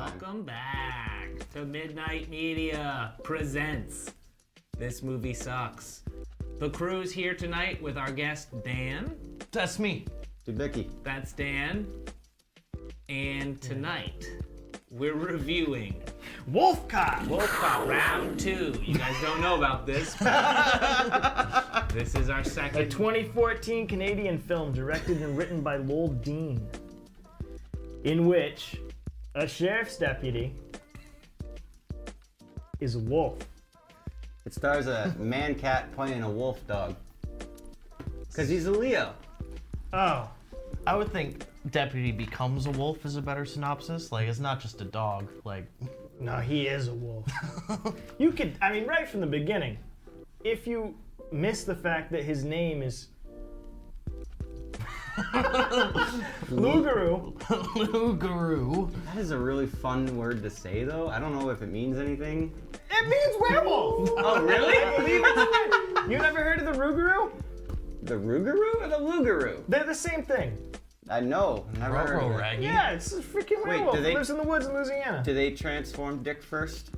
time. Welcome back to Midnight Media presents This Movie Sucks. The crew's here tonight with our guest Dan. That's me. Dubicki. That's Dan. And tonight we're reviewing WolfCop. WolfCop Round 2. You guys don't know about this, but this is our A second. 2014 Canadian film directed and written by Lowell Dean, in which a sheriff's deputy is a wolf. It stars a man-cat playing a wolf dog. Because he's a Leo. Oh. I would think deputy becomes a wolf is a better synopsis. Like, it's not just a dog. Like, No, he is a wolf. You could, I mean, right from the beginning, if you miss the fact that his name is Lugaroo. Lugaroo. That is a really fun word to say, though. I don't know if it means anything. It means werewolf. Oh, really? I believe it's a word. You never heard of the Rougarou? The Rougarou or the Lugaroo? They're the same thing. I know. Never heard of it. Raggy. Yeah, it's a freaking werewolf. do they- It lives in the woods in Louisiana. Do they transform dick first?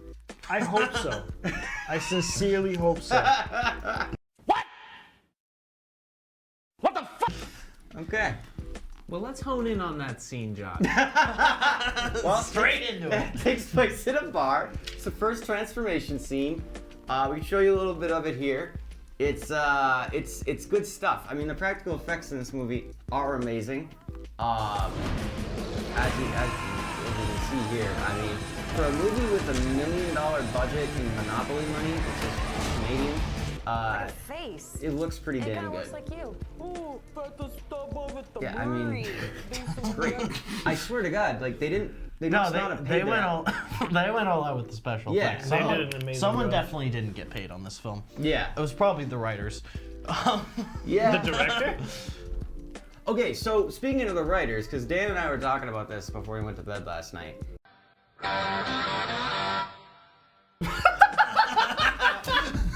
I hope so. I sincerely hope so. Okay. Well, let's hone in on that scene, Josh. Well, Straight into it. It takes place in a bar. It's the first transformation scene. We can show you a little bit of it here. It's good stuff. I mean, the practical effects in this movie are amazing. As you can see here, I mean, for a movie with $1 million budget and Monopoly money, which is Canadian, Face. it looks pretty It damn kind of good. looks like you. Yeah, I mean, it's great. I swear to God, like they must not have paid they went that. all they went all out with the special Yeah, effects. they Someone- did an amazing Someone job. definitely didn't get paid on this film. Yeah. It was probably the writers. Yeah. The director? Okay, so speaking of the writers, because Dan and I were talking about this before we went to bed last night.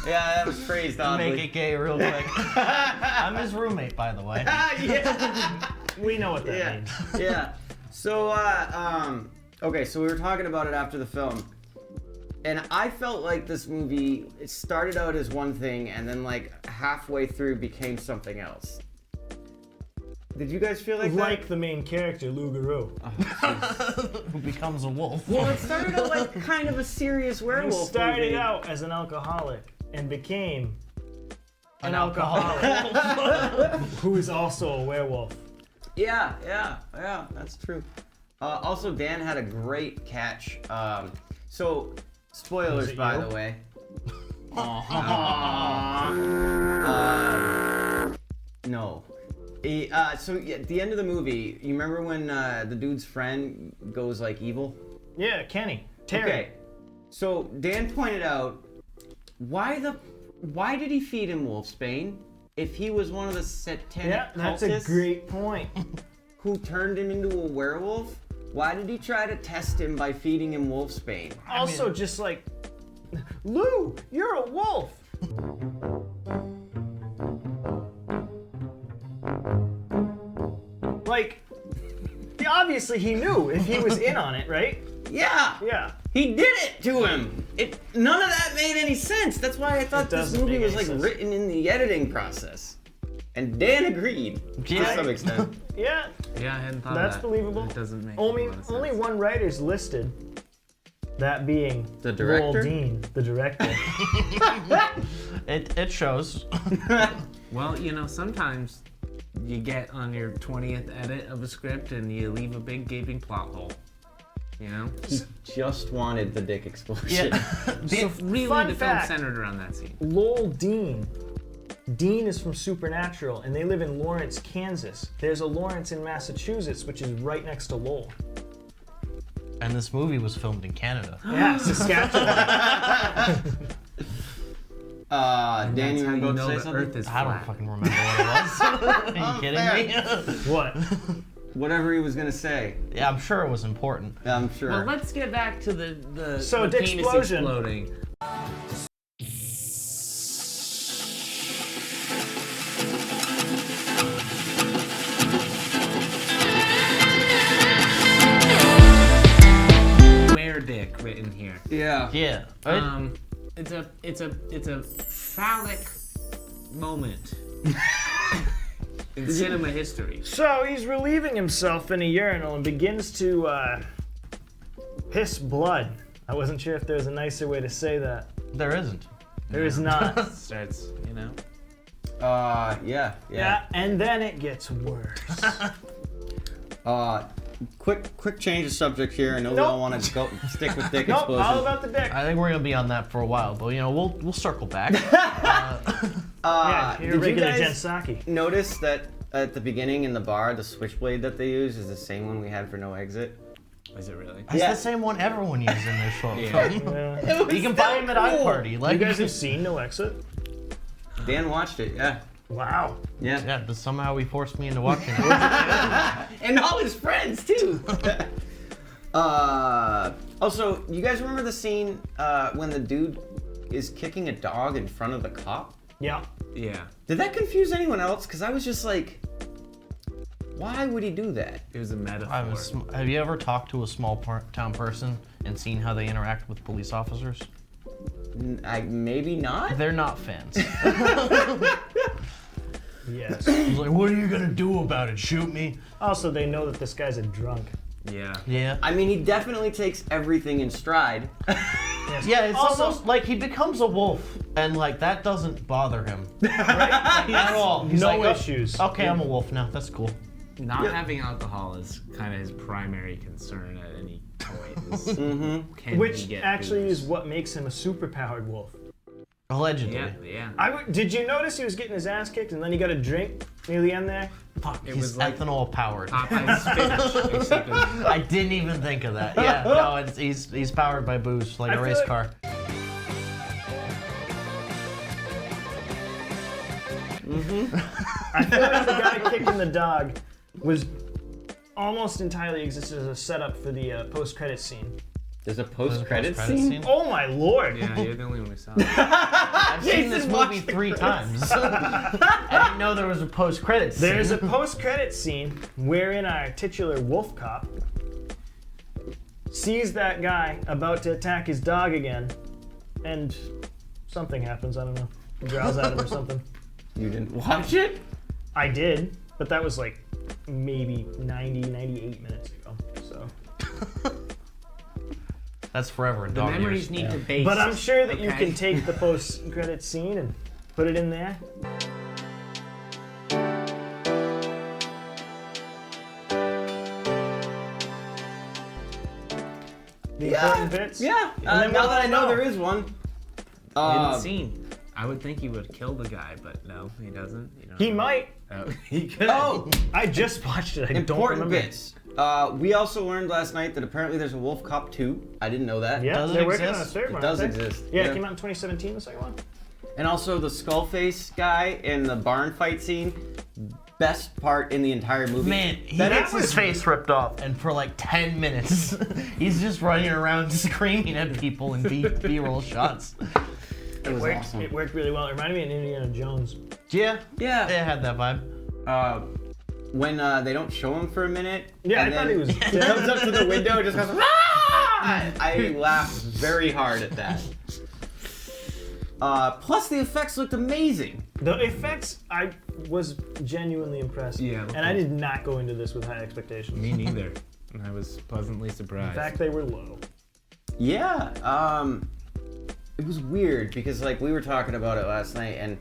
Yeah, that was phrased oddly. Make it gay real quick. I'm his roommate, by the way. Yeah. We know what that Yeah. means. Yeah. So, okay, so we were talking about it after the film. And I felt like this movie, it started out as one thing and then like halfway through became something else. Did you guys feel like that? Like the main character, Lugaroo. Who becomes a wolf. Well, it started out like kind of a serious He werewolf started movie. out as an alcoholic and became An alcoholic who is also a werewolf. Yeah, that's true. Also, Dan had a great catch. So, spoilers, Was it by you? the way. No. So at the end of the movie, you remember when the dude's friend goes like evil? Yeah, Kenny. Terry. Okay. So Dan pointed out, why did he feed him wolfsbane if he was one of the satanic Yeah, that's a cultists great point. who turned him into a werewolf? Why did he try to test him by feeding him wolfsbane? Also, just like, Lou, you're a wolf. Like, obviously he knew if he was in on it, right? Yeah. Yeah. He did it to him. None of that made any sense. That's why I thought this doesn't movie make was any like sense. written in the editing process. And Dan agreed Yeah. to some extent. Yeah, Yeah, I hadn't thought that's of that. believable. It doesn't make Only a lot of only sense. one writer's listed. That being The director? Lowell Dean, the director. It shows. Well, you know, sometimes you get on your 20th edit of a script and you leave a big gaping plot hole. You know? He just wanted the dick explosion. So, Really, fun the fact, film centered around that scene. Lowell Dean. Dean is from Supernatural, and they live in Lawrence, Kansas. There's a Lawrence in Massachusetts, which is right next to Lowell. And this movie was filmed in Canada. Yeah, Saskatchewan. Dan, you were That's how you about know to say the something? Earth is I don't flat. fucking remember what it was. Are you kidding me? What? Whatever he was gonna say. Yeah, I'm sure it was important. I'm sure. Well, let's get back to the So, the dick penis explosion. exploding. written here. Yeah. Yeah. It's a phallic moment in cinema history. So he's relieving himself in a urinal and begins to piss blood. I wasn't sure if there was a nicer way to say that. There isn't. There is not. Starts, Yeah, and then it gets worse. Quick change of subject here. I know we Nope. all want to go stick with dick Nope, explosions. all about the dick. I think we're gonna be on that for a while, but we'll circle back. Yeah, you're did you regular guys Gensaki. notice that at the beginning in the bar, the switchblade that they use is the same one we had for No Exit? Is it really? It's Yeah. the same one everyone uses in their short Yeah. film. Yeah. You can buy them at iParty. You Like guys have seen No Exit? Dan watched it, yeah. Wow. Yeah. Yeah, but somehow he forced me into watching it. And all his friends, too. Also, you guys remember the scene when the dude is kicking a dog in front of the cop? Yeah. Yeah. Did that confuse anyone else? Because I was just like, why would he do that? It was a metaphor. Have you ever talked to a small town person and seen how they interact with police officers? Maybe not? They're not fans. Yes. He's like, what are you gonna do about it? Shoot me? Also, they know that this guy's a drunk. Yeah. Yeah. I mean, he definitely takes everything in stride. Yes. Yeah, it's Also- almost like he becomes a wolf, and like that doesn't bother him at all. He's No like, "Oh, issues. Okay, I'm a wolf now. That's cool. Not having alcohol is kind of his primary concern at any point. Is can he Which get actually booze? is what makes him a superpowered wolf. Allegedly. Yeah. Did you notice he was getting his ass kicked and then he got a drink near the end there? Fuck, It he's was like- ethanol powered. Popeye's spinach, except with I didn't even think of that. Yeah, no, he's powered by booze like I a feel race like- car. I feel like the guy kicking the dog was almost entirely existed as a setup for the post-credit scene. There's a There's a post-credit post-credit scene? Oh my lord! Yeah, you're the only one who saw it. I've seen this Jason movie watched the 3 times. I didn't know there was a post-credit scene. There's a post-credit scene wherein our titular WolfCop sees that guy about to attack his dog again, and something happens, I don't know. He growls at him or something. You didn't watch it? I did, but that was like maybe 98 minutes ago, so. That's forever in The dog memories years. need to base. But I'm sure that you okay? can take the post-credit scene and put it in there. The important bits? Yeah. And then Now we'll that I know know. there is one. Hidden scene. I would think he would kill the guy, but no, he doesn't. You don't He know. might. Oh, he could. Oh, I just watched it. I don't important remember. bits. We also learned last night that apparently there's a WolfCop 2. I didn't know that. Yeah, Does it they're working on a exist? third It one. does aren't they? exist. Yeah, it came out in 2017, the second one. And also the Skullface guy in the barn fight scene. Best part in the entire movie. Man, he That gets was- his face ripped off, and for like 10 minutes, he's just running around screaming at people in B-roll shots. It was Worked, awesome. It worked really well. It reminded me of Indiana Jones. Yeah, Yeah. it had that vibe. When they don't show him for a minute. Yeah, and I thought then he was He comes up to the window and just goes, "Ah!" I laughed very hard at that. Plus, the effects looked amazing. The effects, I was genuinely impressed. Yeah, And I did not go into this with high expectations. Me neither. And I was pleasantly In surprised. fact, they were low. Yeah, it was weird because like we were talking about it last night and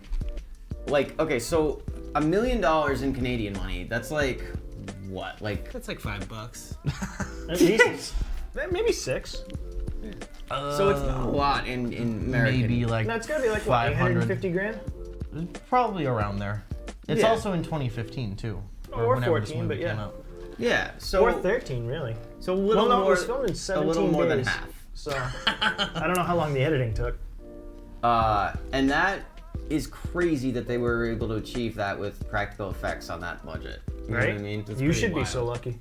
like, okay, so $1 million in Canadian money, that's like, what? Like, That's like $5. At least, maybe 6. so it's not a lot in American. Maybe like No, it's gotta be like, what, 500. 850 grand? Probably around there. It's Yeah. also in 2015 too. Or whenever this 14, movie but came yeah. out. Yeah, so Or 13, really. So a little Well, no, more. it was filmed in 17 a little more than days. half. So, I don't know how long the editing took. And that is crazy that they were able to achieve that with practical effects on that budget. You know what I mean? You pretty should be wild. so lucky.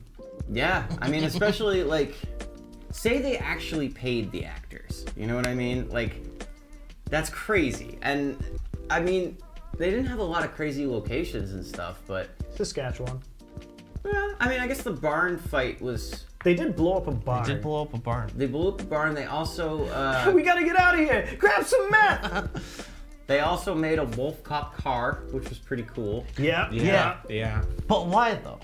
Yeah, I mean, especially like, say they actually paid the actors. You know what I mean? Like, that's crazy. And I mean, they didn't have a lot of crazy locations and stuff, but Saskatchewan. Well, I mean, I guess the barn fight was. They did blow up a barn. Did blow up a barn. They blew up the barn. They also. We gotta get out of here! Grab some meth! They also made a WolfCop car, which was pretty cool. Yeah. But why though?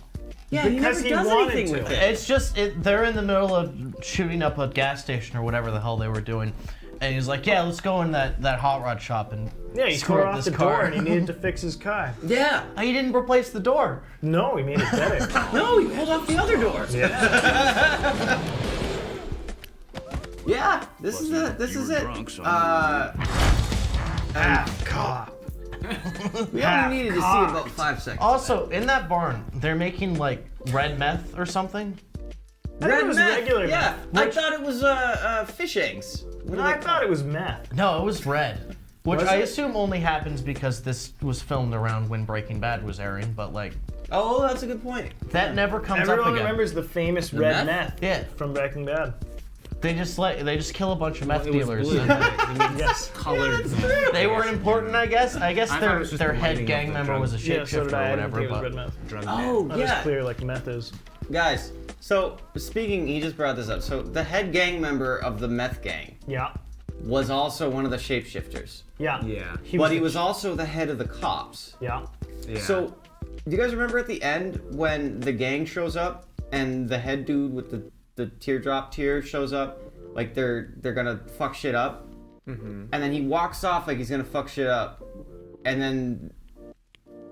Yeah, Because he he never does wanted anything to. with it. It's just they're in the middle of shooting up a gas station or whatever the hell they were doing, and he's like, "Yeah, let's go in that hot rod shop and Yeah, he screw tore up off this the car." door and he needed to fix his car. Yeah. Oh, he didn't replace the door. No, he made it better. No, he pulled off the other door. Yeah. Yeah, this is it. Cop. We only needed to see about 5 seconds. Also, in that barn, they're making like red meth or something. I thought it was regular Yeah, meth. I thought it was fish eggs. What do I they thought call it was meth. No, it was red. Which Was I it? assume only happens because this was filmed around when Breaking Bad was airing, but like Oh, that's a good point. that never comes up Everyone again. remembers the famous The red meth? meth Yeah. from Breaking Bad. They just kill a bunch of meth It was dealers. blue, and but Yes. colored. they weren't important, I guess. I guess I thought it was just their the head lighting gang of the member drug. was a Yeah, so shapeshifter did I. or I didn't whatever. think it was But red meth. Drug Oh, Not yeah. as clear like meth is. Guys, so speaking, he just brought this up. So the head gang member of the meth gang Yeah. was also one of the shapeshifters. Yeah. Yeah. But he was also the head of the cops. Yeah. Yeah. So, do you guys remember at the end when the gang shows up and the head dude with the teardrop tear shows up? Like they're gonna fuck shit up, and then he walks off like he's gonna fuck shit up, and then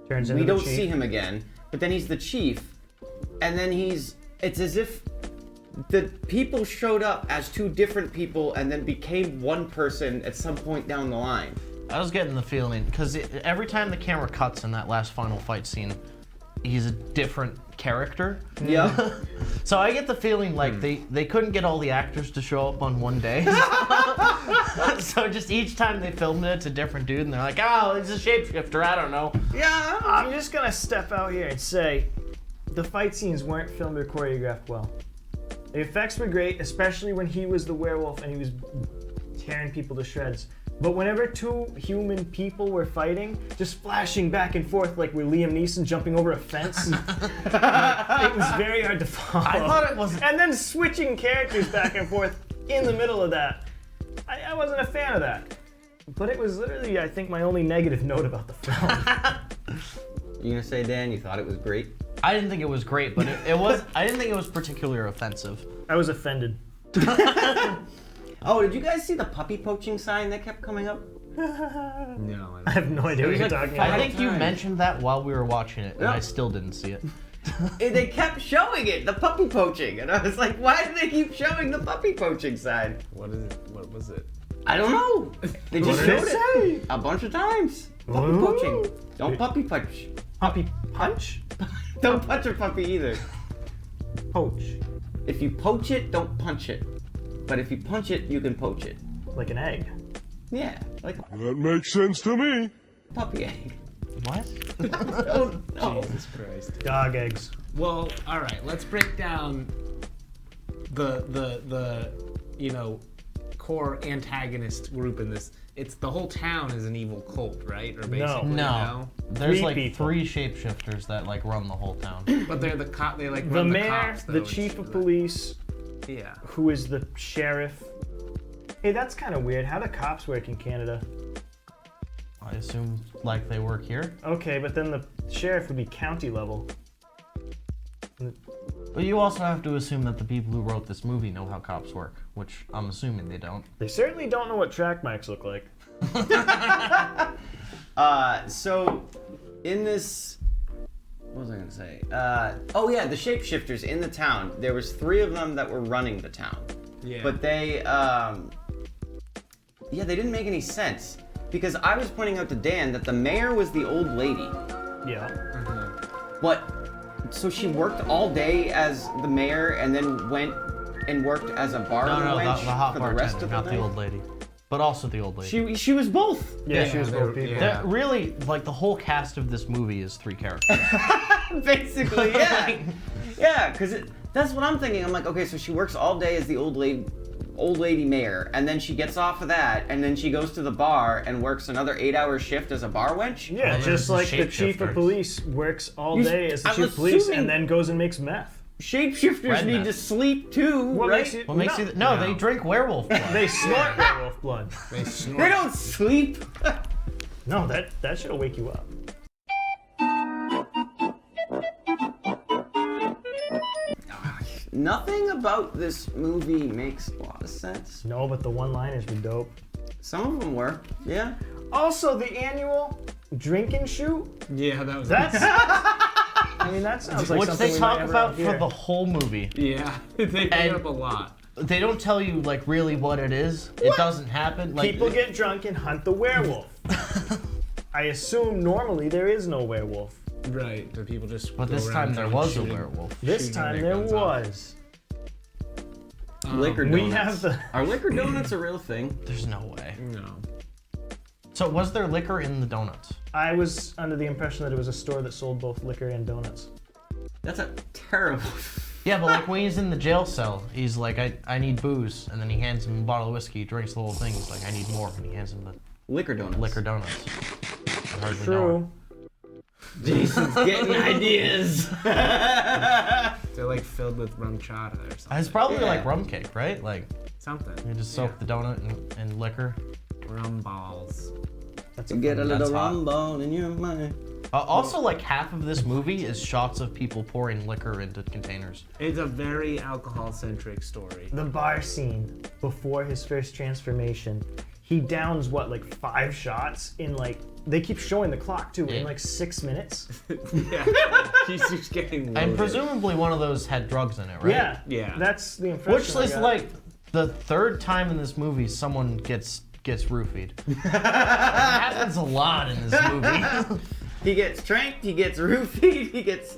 Turns we into don't the chief. see him again. But then he's the chief, and then it's as if the people showed up as two different people and then became one person at some point down the line. I was getting the feeling because every time the camera cuts in that last final fight scene, he's a different character. Yeah. So I get the feeling like they couldn't get all the actors to show up on one day. So just each time they filmed it, it's a different dude, and they're like, "Oh, it's a shapeshifter. I don't know." Yeah. I'm just gonna step out here and say the fight scenes weren't filmed or choreographed well. The effects were great, especially when he was the werewolf and he was tearing people to shreds. But whenever two human people were fighting, just flashing back and forth like we're Liam Neeson jumping over a fence, it was very hard to follow. I thought it was. And then switching characters back and forth in the middle of that. I wasn't a fan of that. But it was literally, I think, my only negative note about the film. You gonna say, Dan, you thought it was great? I didn't think it was great, but it was. I didn't think it was particularly offensive. I was offended. Oh, did you guys see the puppy poaching sign that kept coming up? No. I have no idea what was you're like talking I about. think you mentioned that while we were watching it, and Yeah. I still didn't see it. They kept showing it, the puppy poaching, and I was like, why do they keep showing the puppy poaching sign? What is it? What was it? I don't know. They just What did showed it it a bunch of times. Puppy Ooh. poaching. Don't puppy punch. Puppy punch? Don't punch a puppy either. Poach. If you poach it, don't punch it. But if you punch it, you can poach it. Like an egg. Yeah, like That makes sense to me. a puppy egg. What? Oh, no. Jesus Christ. Dog eggs. Well, all right. Let's break down the core antagonist group in this. It's the whole town is an evil cult, right? Or basically No. There's Three like people. 3 shapeshifters that like run the whole town. But they're the cop. They like The run mayor, cops, the though, chief and of shit. police, Yeah. who is the sheriff. Hey, that's kind of weird. How do cops work in Canada? I assume like they work here. Okay, but then the sheriff would be county level. But you also have to assume that the people who wrote this movie know how cops work, which I'm assuming they don't. They certainly don't know what track marks look like. So in this, what was I gonna say? Oh yeah, the shapeshifters in the town. There was 3 of them that were running the town, Yeah. but they, they didn't make any sense because I was pointing out to Dan that the mayor was the old lady, Yeah. but so she worked all day as the mayor and then went and worked as a bar No, wench the hot for the rest bartender, of the not night. the old lady, but also the old lady. She was both. Yeah, Yeah, she was they both were- people. yeah. They're really, like the whole cast of this movie is 3 characters. Basically, yeah. Yeah, because that's what I'm thinking. I'm like, okay, so she works all day as the old lady. old lady mayor, and then she gets off of that, and then she goes to the bar and works another 8-hour shift as a bar wench? Yeah, Well, just the like the chief of shapeshifters. police works all You- day as the I'm chief of police assuming- and then goes and makes meth. Shapeshifters Red need meth. to sleep too, What right? makes you? What makes you? No, they drink werewolf blood. They snort werewolf blood. They don't sleep. No, that should wake you up. Nothing about this movie makes a lot of sense. No, but the one-liners were dope. Some of them were, yeah. Also, the annual drinking shoot. Yeah, that was. That's. I mean, that sounds like Which something they we talk might have about around for here. the whole movie. Yeah, they bring And- up a lot. They don't tell you like really what it is. It doesn't happen. Like People get drunk and hunt the werewolf. I assume normally there is no werewolf. Right, but people just. But go this time around there drunk was a shooting. werewolf. This Shooting time their there guns off. was. Liquor donuts. We have the. Are liquor donuts a real thing? There's no way. No. So was there liquor in the donuts? I was under the impression that it was a store that sold both liquor and donuts. That's a terrible. Yeah, but like when he's in the jail cell, he's like, I need booze, and then he hands him a bottle of whiskey, he drinks the whole thing, he's like, I need more, and he hands him the Liquor donuts. liquor donuts. I hardly know True. Jason's getting ideas. They're like filled with rum chata or it. something. It's probably Yeah. like rum cake, right? Like Something. you just soak the donut in liquor. Rum balls. That's To get a little That's hot. rum ball in your mind. Also, like half of this movie is shots of people pouring liquor into containers. It's a very alcohol-centric story. The bar scene before his first transformation. He downs what, like 5 shots in like. They keep showing the clock too, in Yeah. like 6 minutes. Yeah, he's just getting loaded. And presumably one of those had drugs in it, right? Yeah. Yeah. That's the impression. Which I is got. like the third time in this movie someone gets roofied. It happens a lot in this movie. He gets tranked, he gets roofied, he gets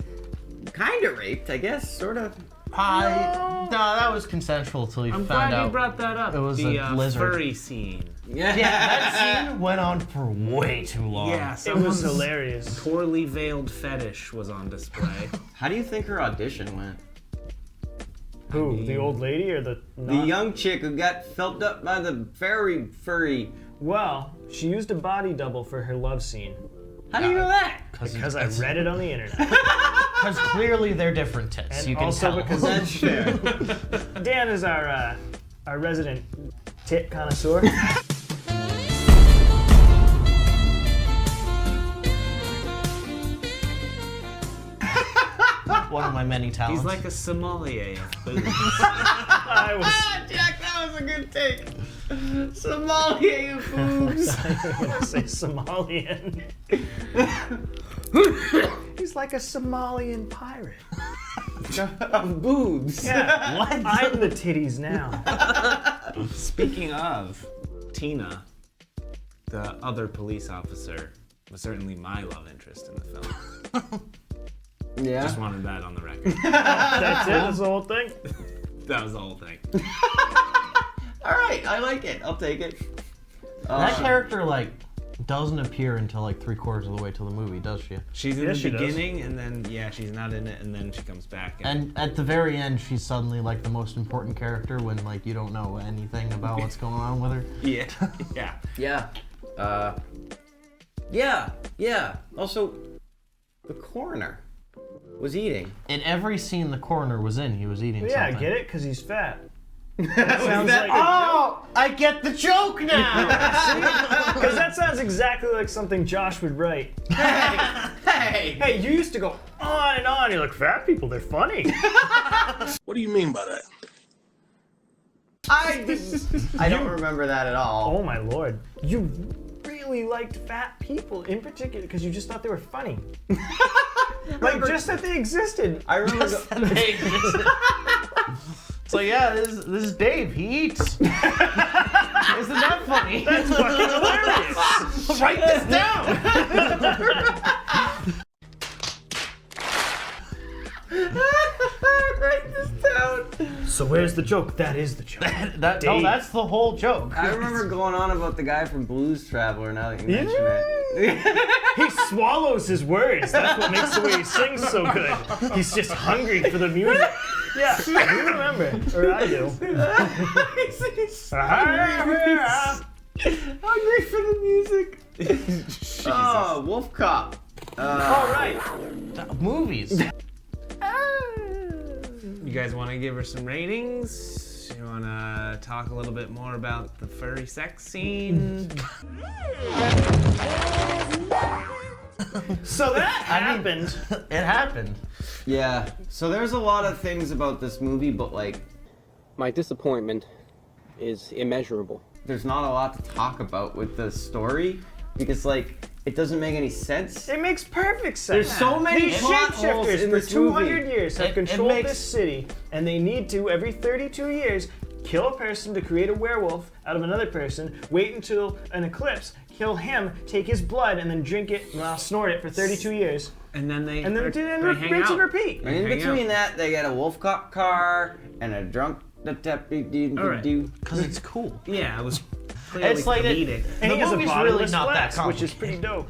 kind of raped, I guess, sort of. No, that was consensual till you I'm found glad you out. brought that up. it was the a lizard. furry scene. Yeah. Yeah, that scene went on for way too long. Yeah, It was someone's hilarious. poorly veiled fetish was on display. How do you think her audition went? Who? The old lady or the? The young chick who got felt up by the furry. Well, she used a body double for her love scene. How do you know that? Because I read it on the internet. Because clearly they're different tits. And you can also tell. because That's fair. Dan is our resident tit connoisseur. One of my many talents. He's like a sommelier of booze. I was Jack, that was a good take. Somalia boobs. gonna say Somalian. He's like a Somalian pirate. Of boobs. Yeah. What? I'm the titties now. Speaking of, Tina, the other police officer, was certainly my love interest in the film. Yeah. Just wanted that on the record. That's it. That's the whole thing. That was the whole thing. All right, I like it. I'll take it. that character like doesn't appear until like 3/4 of the way to the movie, does she? She's in Yes, the she does. beginning, and then she's not in it, and then she comes back. And at the very end, she's suddenly like the most important character when like you don't know anything about what's going on with her. yeah, yeah. Yeah. Also, the coroner was eating. In every scene the coroner was in, he was eating Yeah, I something. get it, because he's fat. Sounds that- like Oh, I get the joke now. Because that sounds exactly like something Josh would write. Hey. Hey, you used to go on and on. You're like, fat people, they're funny. What do you mean by that? I don't remember that at all. Oh my lord. You really liked fat people in particular because you just thought they were funny. Like, just that they existed. I remember. So yeah, this is Dave. He eats. Isn't that funny? That's fucking hilarious. Write this down. Write this down. So where's the joke? That is the joke. No, Dave. that's the whole joke. I remember going on about the guy from Blues Traveler. Now that you mention Yeah. it. He swallows his words. That's what makes the way he sings so good. He's just hungry for the music. Yeah, you remember, or I do. Hungry for the music. Oh, WolfCop. All right. Movies. You guys want to give her some ratings? You want to talk a little bit more about the furry sex scene? So that happened. It happened. Yeah. So there's a lot of things about this movie, but like, My disappointment is immeasurable. there's not a lot to talk about with the story because like it doesn't make any sense. It makes perfect sense. There's so many These plot holes shapeshifters in for this 200 movie. years have It controlled makes- this city, and they need to, every 32 years, kill a person to create a werewolf out of another person, wait until an eclipse, kill him, take his blood, and then drink it, snort it for 32 years, And then they and then they hang rinse out. and repeat. And in Hang between out. that, they get a WolfCop car and a drunk. Alright. Because it's cool. Yeah, it was clearly It's like comedic. And The he has a movie's bottomless really not that flask, which is pretty dope.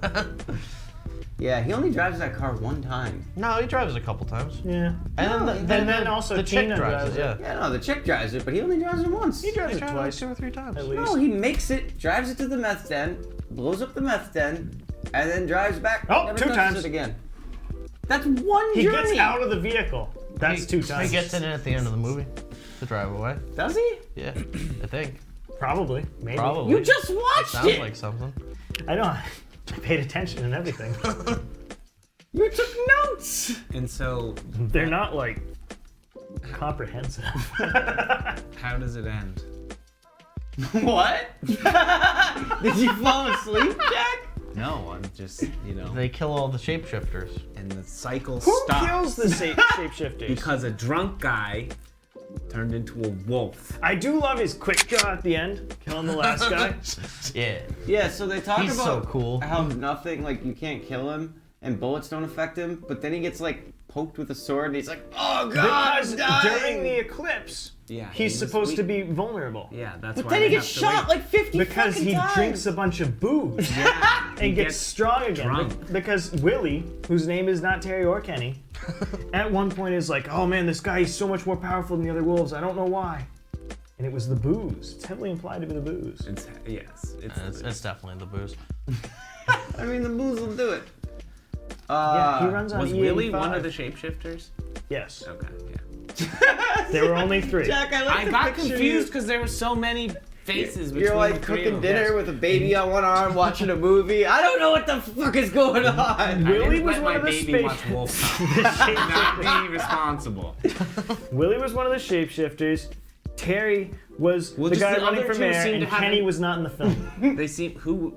Yeah, he only drives that car one time. No, he drives a couple times. Yeah. And No, then also the chick Keene drives drives it. it. Yeah. Yeah, no, the chick drives it, but he only drives it once. He drives He it drives twice, 2 or 3 times. at least. No, he makes it, drives it to the meth den, blows up the meth den, and then drives back. Oh, never 2 touches times. it again. That's one He journey. gets out of the vehicle. That's 2 times. He gets in it at the end of the movie to drive away. Does he? Yeah, I think. Probably. Maybe. Probably. You just watched Sounds it. like something. I know. I paid attention and everything. You took notes. And so, They're not, like, comprehensive. how does it end? What? Did you fall asleep, Jack? No, I'm just, They kill all the shapeshifters. and the cycle Who stops. kills the shapeshifters? Because a drunk guy turned into a wolf. I do love his quick draw at the end, killing the last guy. Yeah. Yeah, so they talk He's about so cool. how nothing, like, you can't kill him and bullets don't affect him, but then he gets, like, poked with a sword and he's like, oh god, Because I'm dying. during the eclipse, Yeah, he's he was supposed to weak. be vulnerable. Yeah, that's But why then he they gets have to shot wait. like 50 Because fucking he times. drinks a bunch of booze Yeah, and he gets strong again. drunk. Because Willie, whose name is not Terry or Kenny, at one point is like, oh man, this guy is so much more powerful than the other wolves. I don't know why. And it was the booze. It's heavily implied to be the booze. Yes, It's definitely the booze. I mean, the booze will do it. Yeah, he runs on Was E85. Willie one of the shapeshifters? Yes. Okay, yeah. There were only 3. Jack, I like I to got picture confused because there were so many faces between You're like the 3 of cooking them. dinner Yes. with a baby on one arm, watching a movie. I don't know what the fuck is going on. I Willie didn't was let one my of the baby space- watch WolfCop. Not be responsible. Willie was one of the shapeshifters. Terry was Well, the just guy the running other for two mayor, seem and to have Kenny an- was not in the film. They seem who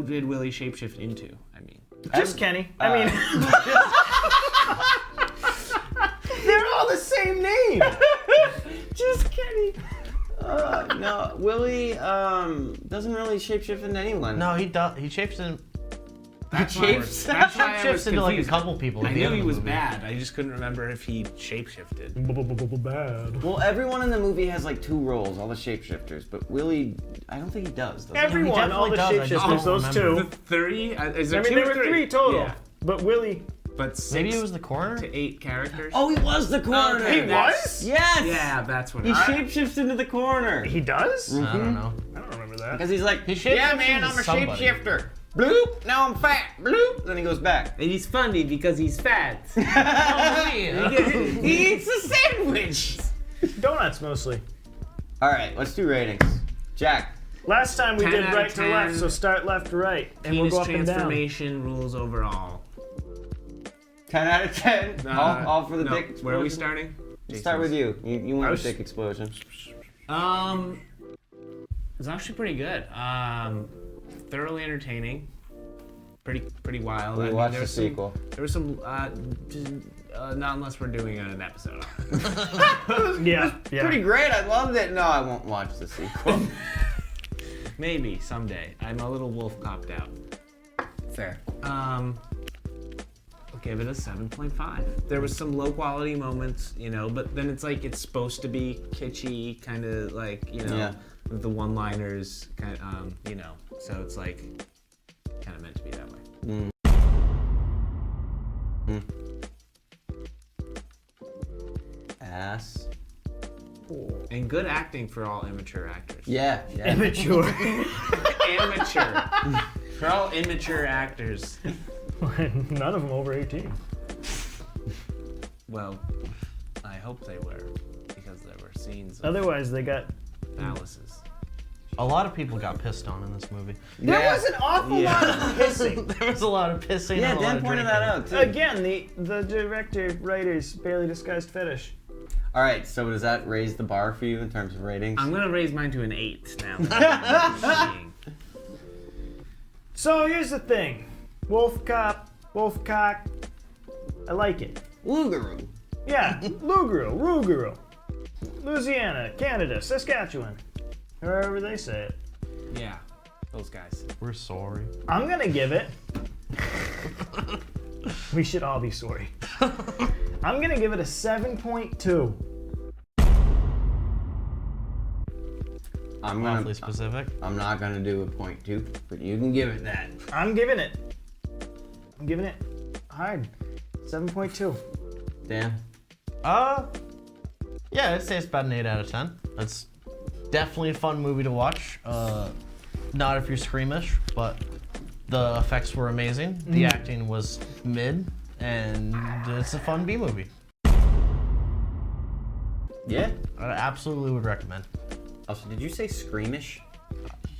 did Willie shapeshift into? I mean, Just Kenny. I mean, they're all the same name. Just Kenny. No, Willie doesn't really shapeshift into anyone. No, he does. He shapes in. that's why I was Shapeshifts into like a confused. couple people. I at the knew end he of the was movie. bad. I just couldn't remember if he shapeshifted. Bad. Well, everyone in the movie has like 2 roles, all the shapeshifters, but Willie, I don't think he does. he? Everyone, all the definitely does, I just shapeshifters, don't those remember. The 2. 3? Is there I mean, 2 there or were 3? 3 total. Yeah, But Willie, but 6 Maybe it was the coroner. to 8 characters. Oh, he was the coroner. Okay, he that's- was? Yes. Yeah, that's what. He I- shapeshifts into the coroner. He does? I don't know. I don't remember that. Because he's like, He shapeshifts yeah, man, into I'm a somebody. shapeshifter. Bloop. Now I'm fat. Bloop. Then he goes back. And he's funny because he's fat. He eats a sandwich. Donuts mostly. All right, let's do ratings. Jack. Last time we 10 did out of right to 10. left, so start left to right, and we'll Penis go up and down. transformation rules overall. 10 out of 10. All for the no, dick explosion. Where are we starting? Let's start with you. You want I a was- dick explosion. It's actually pretty good. Thoroughly entertaining. Pretty wild. We I mean, watched there the was some- sequel. There was some. Not unless we're doing an episode. Yeah. Pretty great. I loved it. No, I won't watch the sequel. Maybe someday. I'm a little wolf copped out. Fair. I'll give it a 7.5. There was some low quality moments, but then it's like it's supposed to be kitschy, kind of like Yeah. with the one-liners, kind of, so it's like kind of meant to be that way. pass. And good acting for all immature actors. Yeah. Immature. Amateur. For all immature actors. None of them over 18. Well, I hope they were, because there were scenes of Otherwise, they got. palaces. A lot of people got pissed on in this movie. There was an awful lot of pissing. There was a lot of pissing. Yeah, and a lot Dan of pointed drinking. that out too. Again, the director, writer's barely disguised fetish. All right, so does that raise the bar for you in terms of ratings? I'm gonna raise mine to an 8 now. So here's the thing. WolfCop, WolfCock. I like it. Lugaroo. Yeah, Rougarou. Louisiana, Canada, Saskatchewan. However they say it. Yeah, those guys. We're sorry. I'm gonna give it. We should all be sorry. I'm gonna give it a 7.2. Awfully specific. I'm not gonna do a 0.2, but you can give it that. I'm giving it hard. 7.2. Dan. Yeah, I'd say it's about an 8 out of 10. It's definitely a fun movie to watch. Not if you're squeamish, but the effects were amazing. The acting was mid, and it's a fun B movie. Yeah. I absolutely would recommend. Also, did you say screamish?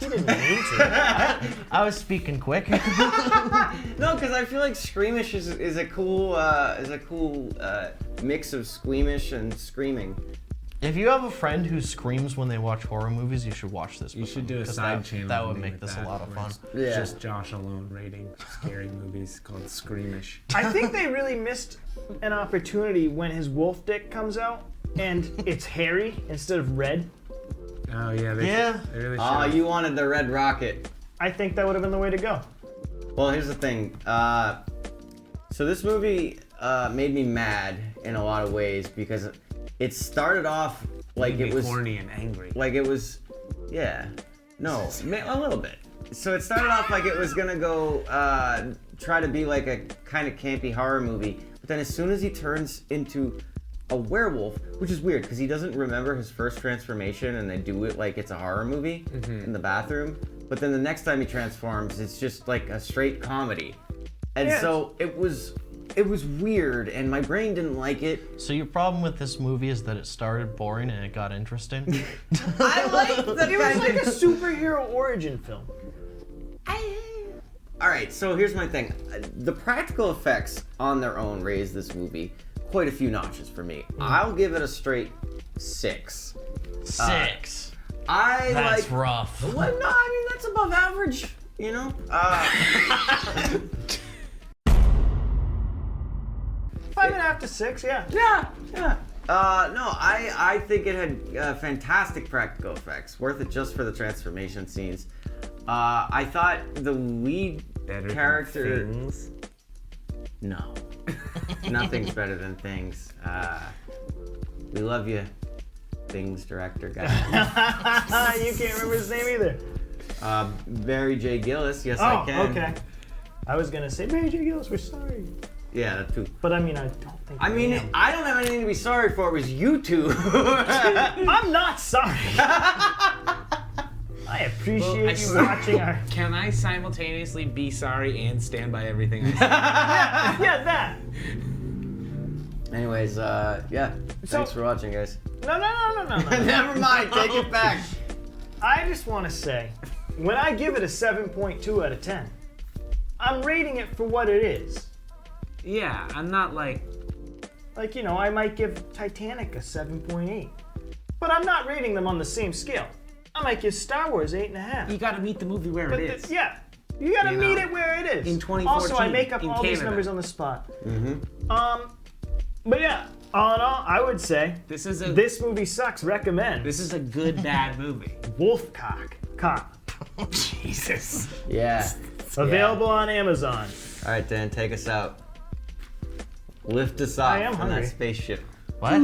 He didn't mean to. I was speaking quick. No, because I feel like screamish is a cool mix of squeamish and screaming. If you have a friend who screams when they watch horror movies, you should watch this. You with should them, do a 'cause side channel. That would thing make with this that, a lot of where fun. it's Yeah. Just Josh alone rating scary movies called Screamish. I think they really missed an opportunity when his wolf dick comes out and it's hairy instead of red. Oh yeah, they really should. Oh, you wanted the red rocket. I think that would have been the way to go. Well, here's the thing. So this movie made me mad in a lot of ways because it started off like Made it me was horny and angry. like it was, yeah, no, a little bit. So it started off like it was gonna go try to be like a kind of campy horror movie, but then as soon as he turns into a werewolf, which is weird because he doesn't remember his first transformation, and they do it like it's a horror movie in the bathroom. But then the next time he transforms, it's just like a straight comedy, and Yeah. so it was weird, and my brain didn't like it. So your problem with this movie is that it started boring and it got interesting? I like the It was like a superhero origin film. All right, so here's my thing. The practical effects on their own raised this movie quite a few notches for me. I'll give it a straight 6. 6. I That's like. rough. Well, no, I mean that's above average. You know. 5.5 to 6, yeah. Yeah. No, I think it had fantastic practical effects, worth it just for the transformation scenes. I thought the lead Better character. than Things. No, nothing's better than Things. We love you, Things director guy. You can't remember his name either. Mary J. Gillis. Yes, I Oh, can. okay. I was gonna say, Mary J. Gillis, we're sorry. Yeah, that too. But I mean, I don't think I mean, am. I don't have anything to be sorry for. It was you two. I'm not sorry. I appreciate you watching our. Can I simultaneously be sorry and stand by everything I said? Yeah, that. Anyways, yeah. Thanks for watching, guys. No. Never mind. Take it back. I just want to say, when I give it a 7.2 out of 10, I'm rating it for what it is. Yeah, I'm not like. Like, you know, I might give Titanic a 7.8. But I'm not rating them on the same scale. I might give Star Wars 8.5. You gotta meet the movie where But it is. yeah, you gotta You meet know? it where it is. In 2014, Also, I make up in all these Canada. numbers on the spot. But yeah, all in all, I would say This is a this movie sucks. Recommend. this is a good bad movie. WolfCop. Cop. Jesus. Yeah. Available on Amazon. All right, Dan, take us out. Lift us I up am from that hungry. spaceship. What?